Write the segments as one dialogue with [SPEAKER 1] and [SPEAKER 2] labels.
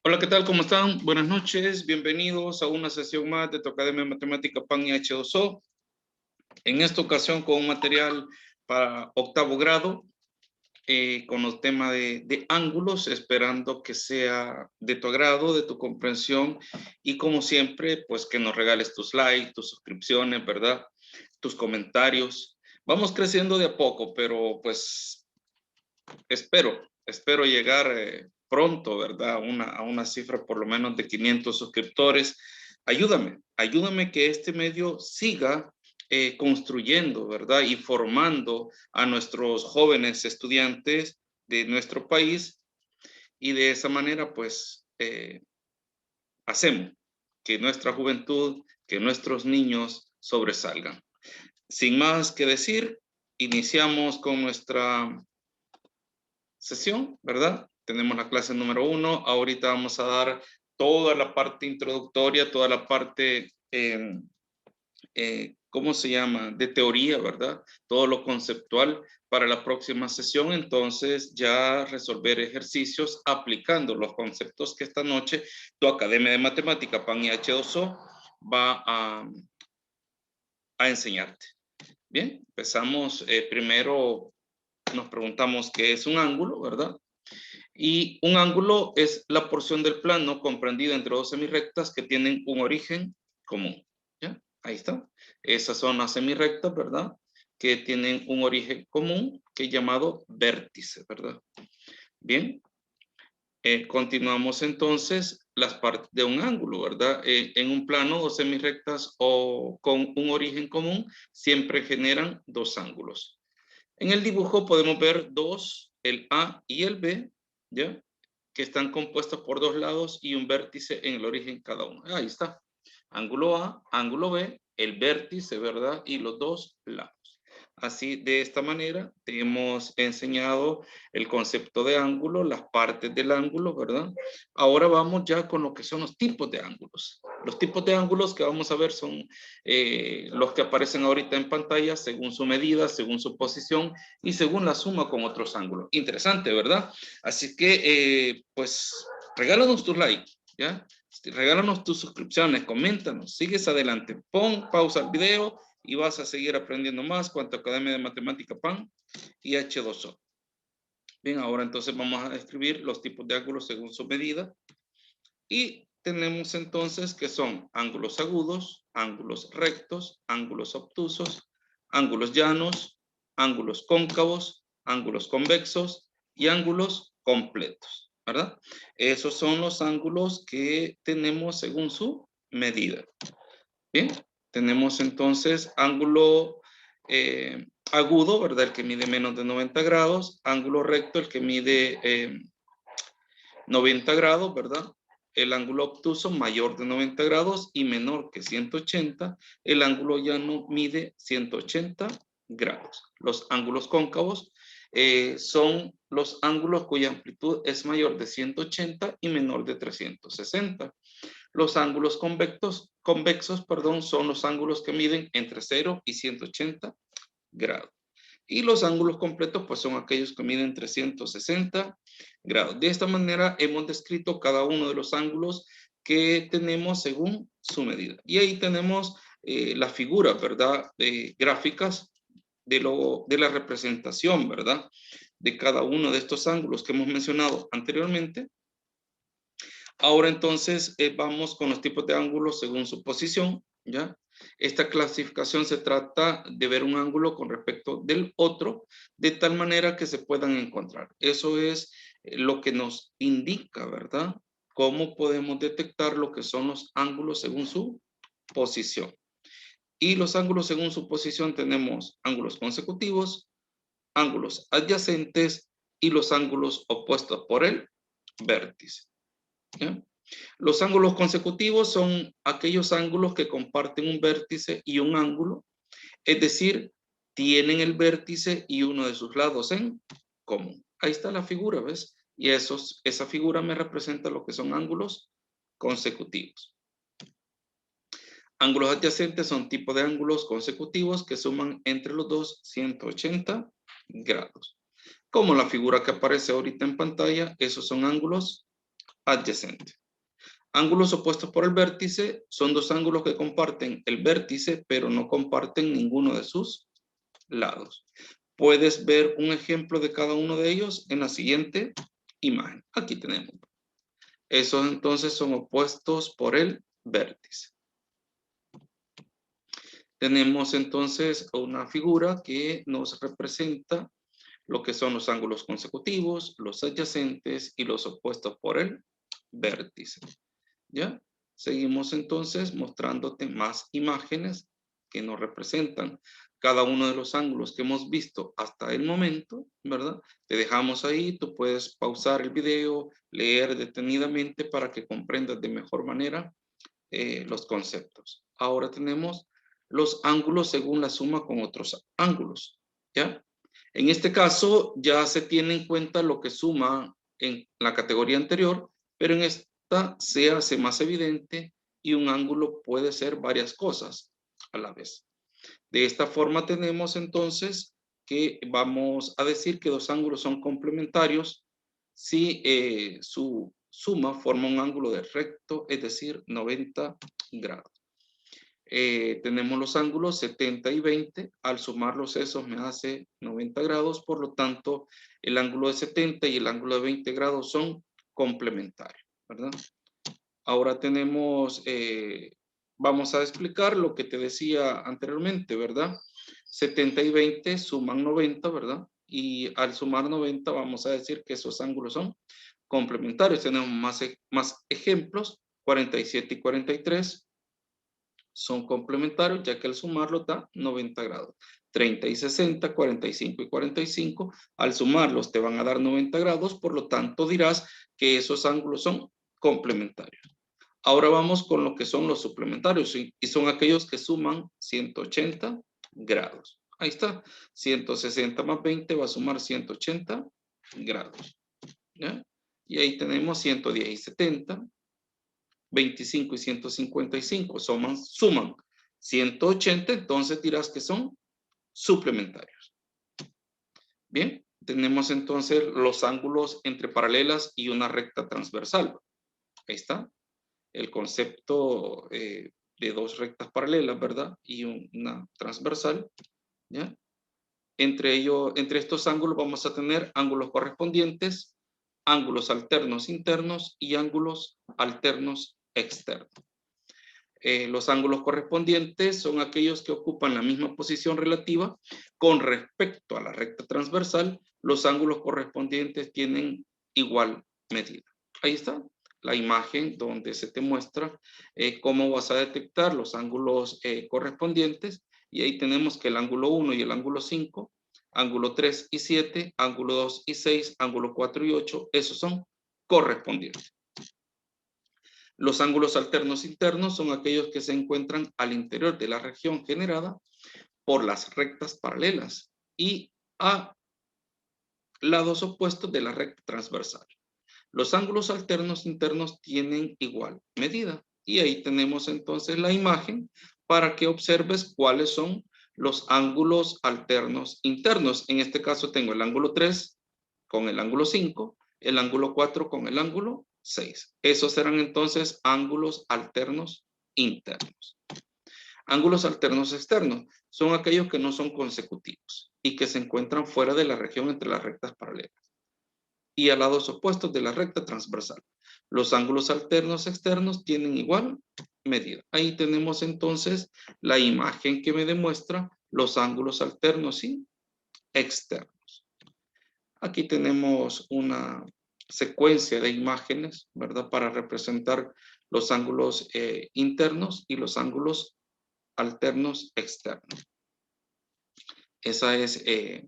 [SPEAKER 1] Hola, ¿qué tal? ¿Cómo están? Buenas noches, bienvenidos a una sesión más de tu Academia de Matemática PAN y H2O. En esta ocasión con un material para octavo grado, con el tema de ángulos, esperando que sea de tu agrado, de tu comprensión y como siempre, pues que nos regales tus likes, tus suscripciones, ¿verdad? Tus comentarios. Vamos creciendo de a poco, pero pues espero llegar pronto, ¿verdad? A una cifra por lo menos de 500 suscriptores. Ayúdame que este medio siga construyendo, ¿verdad? Y formando a nuestros jóvenes estudiantes de nuestro país y de esa manera, pues, hacemos que nuestra juventud, que nuestros niños sobresalgan. Sin más que decir, iniciamos con nuestra sesión, ¿verdad? Tenemos la clase número 1. Ahorita vamos a dar toda la parte introductoria, toda la parte, ¿cómo se llama? De teoría, ¿verdad? Todo lo conceptual para la próxima sesión. Entonces ya resolver ejercicios aplicando los conceptos que esta noche tu Academia de Matemática PAN y H2O va a enseñarte. Bien, empezamos primero. Nos preguntamos qué es un ángulo, ¿verdad? Y un ángulo es la porción del plano comprendida entre dos semirrectas que tienen un origen común. ¿Ya? Ahí está. Esas son las semirrectas, ¿verdad? Que tienen un origen común que es llamado vértice, ¿verdad? Bien. Continuamos entonces las partes de un ángulo, ¿verdad? En un plano, dos semirrectas o con un origen común siempre generan dos ángulos. En el dibujo podemos ver dos, el A y el B, ¿ya? Que están compuestos por dos lados y un vértice en el origen cada uno. Ahí está. Ángulo A, ángulo B, el vértice, ¿verdad? Y los dos lados. Así, de esta manera, te hemos enseñado el concepto de ángulo, las partes del ángulo, ¿verdad? Ahora vamos ya con lo que son los tipos de ángulos. Los tipos de ángulos que vamos a ver son los que aparecen ahorita en pantalla según su medida, según su posición y según la suma con otros ángulos. Interesante, ¿verdad? Así que, pues, regálanos tus likes, ¿ya? Regálanos tus suscripciones, coméntanos, sigues adelante, pon pausa al video y vas a seguir aprendiendo más con tu Academia de Matemática PAN y H2O. Bien, ahora entonces vamos a escribir los tipos de ángulos según su medida. Y tenemos entonces que son ángulos agudos, ángulos rectos, ángulos obtusos, ángulos llanos, ángulos cóncavos, ángulos convexos y ángulos completos, ¿verdad? Esos son los ángulos que tenemos según su medida. Bien, tenemos entonces ángulo agudo, ¿verdad? El que mide menos de 90 grados, ángulo recto, el que mide 90 grados, ¿verdad? El ángulo obtuso mayor de 90 grados y menor que 180. El ángulo llano mide 180 grados. Los ángulos cóncavos son los ángulos cuya amplitud es mayor de 180 y menor de 360. Los ángulos convexos, son los ángulos que miden entre 0 y 180 grados. Y los ángulos completos, pues son aquellos que miden 360 grados. De esta manera hemos descrito cada uno de los ángulos que tenemos según su medida. Y ahí tenemos las figuras, ¿verdad? Gráficas de la representación, ¿verdad? De cada uno de estos ángulos que hemos mencionado anteriormente. Ahora entonces vamos con los tipos de ángulos según su posición, ¿ya? Esta clasificación se trata de ver un ángulo con respecto del otro, de tal manera que se puedan encontrar. Eso es lo que nos indica, ¿verdad? Cómo podemos detectar lo que son los ángulos según su posición. Y los ángulos según su posición tenemos ángulos consecutivos, ángulos adyacentes y los ángulos opuestos por el vértice. ¿Ya? Los ángulos consecutivos son aquellos ángulos que comparten un vértice y un ángulo, es decir, tienen el vértice y uno de sus lados en común. Ahí está la figura, ¿ves? Y esa figura me representa lo que son ángulos consecutivos. Ángulos adyacentes son tipo de ángulos consecutivos que suman entre los dos 180 grados. Como la figura que aparece ahorita en pantalla, esos son ángulos adyacente. Ángulos opuestos por el vértice son dos ángulos que comparten el vértice, pero no comparten ninguno de sus lados. Puedes ver un ejemplo de cada uno de ellos en la siguiente imagen. Aquí tenemos. Esos entonces son opuestos por el vértice. Tenemos entonces una figura que nos representa lo que son los ángulos consecutivos, los adyacentes y los opuestos por el vértice. ¿Ya? Seguimos entonces mostrándote más imágenes que nos representan cada uno de los ángulos que hemos visto hasta el momento, ¿verdad? Te dejamos ahí, tú puedes pausar el video, leer detenidamente para que comprendas de mejor manera los conceptos. Ahora tenemos los ángulos según la suma con otros ángulos, ¿ya? En este caso ya se tiene en cuenta lo que suma en la categoría anterior, pero en esta se hace más evidente y un ángulo puede ser varias cosas a la vez. De esta forma tenemos entonces que vamos a decir que dos ángulos son complementarios si su suma forma un ángulo de recto, es decir, 90 grados. Tenemos los ángulos 70 y 20, al sumarlos esos me hace 90 grados, por lo tanto el ángulo de 70 y el ángulo de 20 grados son complementarios, ¿verdad? Ahora tenemos, vamos a explicar lo que te decía anteriormente, ¿verdad? 70 y 20 suman 90, ¿verdad? Y al sumar 90 vamos a decir que esos ángulos son complementarios. Tenemos más ejemplos, 47 y 43 son complementarios, ya que al sumarlo da 90 grados. 30 y 60, 45 y 45, al sumarlos te van a dar 90 grados, por lo tanto dirás que esos ángulos son complementarios. Ahora vamos con lo que son los suplementarios y son aquellos que suman 180 grados. Ahí está, 160 más 20 va a sumar 180 grados. ¿Ya? Y ahí tenemos 110 y 70. 25 y 155 suman 180, entonces dirás que son suplementarios. Bien, tenemos entonces los ángulos entre paralelas y una recta transversal. Ahí está el concepto de dos rectas paralelas, ¿verdad? Y una transversal, ¿ya? Entre estos ángulos vamos a tener ángulos correspondientes, ángulos alternos internos y ángulos alternos externos. Los ángulos correspondientes son aquellos que ocupan la misma posición relativa con respecto a la recta transversal. Los ángulos correspondientes tienen igual medida. Ahí está la imagen donde se te muestra cómo vas a detectar los ángulos correspondientes. Y ahí tenemos que el ángulo 1 y el ángulo 5, ángulo 3 y 7, ángulo 2 y 6, ángulo 4 y 8, esos son correspondientes. Los ángulos alternos internos son aquellos que se encuentran al interior de la región generada por las rectas paralelas y a lados opuestos de la recta transversal. Los ángulos alternos internos tienen igual medida. Y ahí tenemos entonces la imagen para que observes cuáles son los ángulos alternos internos. En este caso tengo el ángulo 3 con el ángulo 5, el ángulo 4 con el ángulo 6. Esos serán entonces ángulos alternos internos. Ángulos alternos externos son aquellos que no son consecutivos y que se encuentran fuera de la región entre las rectas paralelas y a lados opuestos de la recta transversal. Los ángulos alternos externos tienen igual medida. Ahí tenemos entonces la imagen que me demuestra los ángulos alternos y externos. Aquí tenemos una secuencia de imágenes, ¿verdad? Para representar los ángulos internos y los ángulos alternos externos. Esa es, de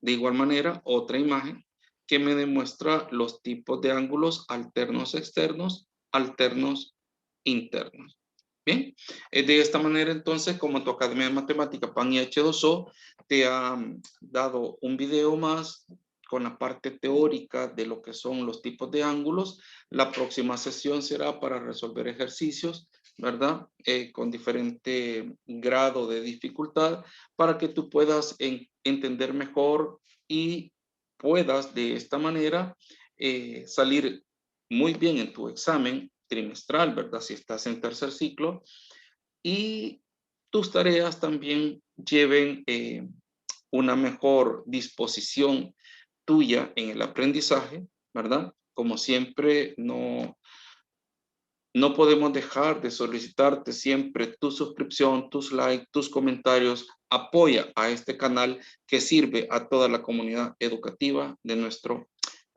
[SPEAKER 1] igual manera, otra imagen que me demuestra los tipos de ángulos alternos externos, alternos internos. Bien, de esta manera entonces, como tu Academia de Matemática PAN y H2O te ha dado un video más con la parte teórica de lo que son los tipos de ángulos, la próxima sesión será para resolver ejercicios, ¿verdad? Con diferente grado de dificultad para que tú puedas entender mejor y puedas de esta manera salir muy bien en tu examen trimestral, ¿verdad? Si estás en tercer ciclo, y tus tareas también lleven una mejor disposición tuya en el aprendizaje, ¿verdad? Como siempre, no podemos dejar de solicitarte siempre tu suscripción, tus likes, tus comentarios. Apoya a este canal que sirve a toda la comunidad educativa de nuestro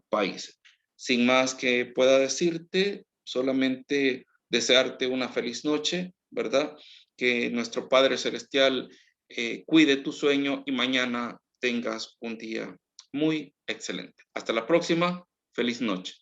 [SPEAKER 1] país. Sin más que pueda decirte, solamente desearte una feliz noche, ¿verdad? Que nuestro Padre Celestial cuide tu sueño y mañana tengas un día muy excelente. Hasta la próxima. Feliz noche.